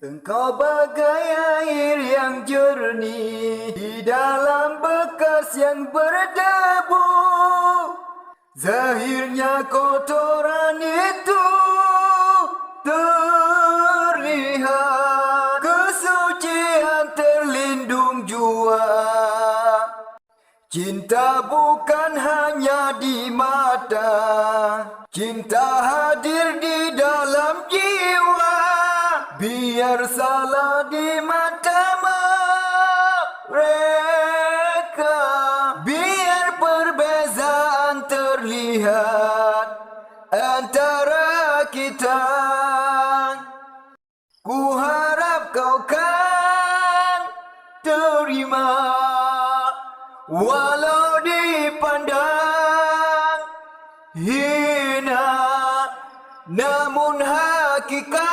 Engkau bagai air yang jernih di dalam bekas yang berdebu. Zahirnya kotoran itu terlihat, kesucian terlindung jua. Cinta bukan hanya di mata, cinta hadir di dalam jiwa. Biar salah di mata mereka, biar perbezaan terlihat antara kita. Ku harap kau kan terima, walau dipandang hina, namun hakikat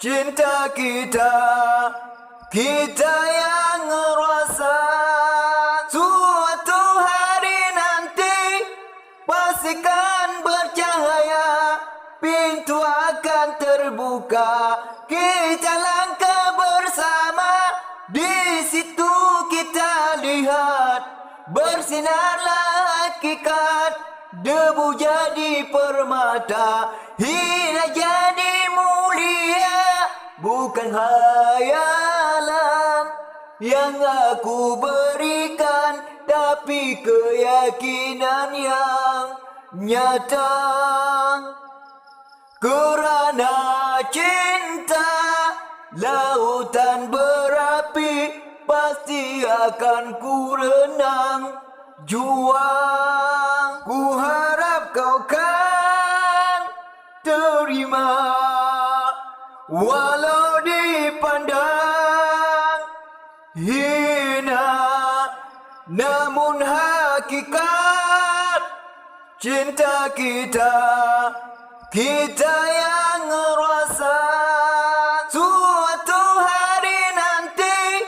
cinta kita, kita yang ngerasa. Suatu hari nanti pastikan bercahaya, pintu akan terbuka, kita langkah bersama. Di situ kita lihat bersinarlah hakikat, debu jadi permata, hina jadi mulia. Bukan hayalan yang aku berikan, tapi keyakinan yang nyata. Kerana cinta lautan berapi, pasti akan ku renang juang. Ku harap kau kan terima, walau dipandang hina, namun hakikat cinta kita, kita yang ngerasa. Suatu hari nanti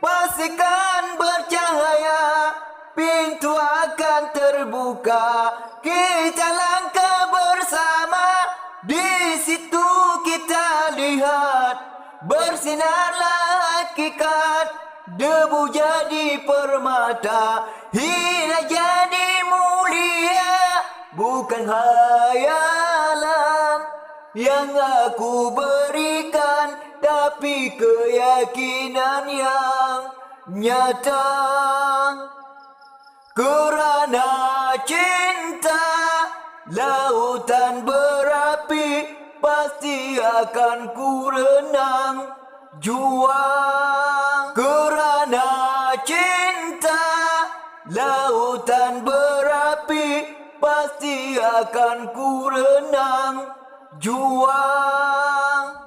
pastikan bercahaya, pintu akan terbuka, kita langkah bersama. Di situ kita lihat bersinarlah hakikat, debu jadi permata, hina jadi mulia. Bukan hayalan yang aku berikan, tapi keyakinan yang nyata. Kerana cinta lautan berapi, pasti akan ku renang juang. Kerana cinta lautan berapi, pasti akan ku renang juang.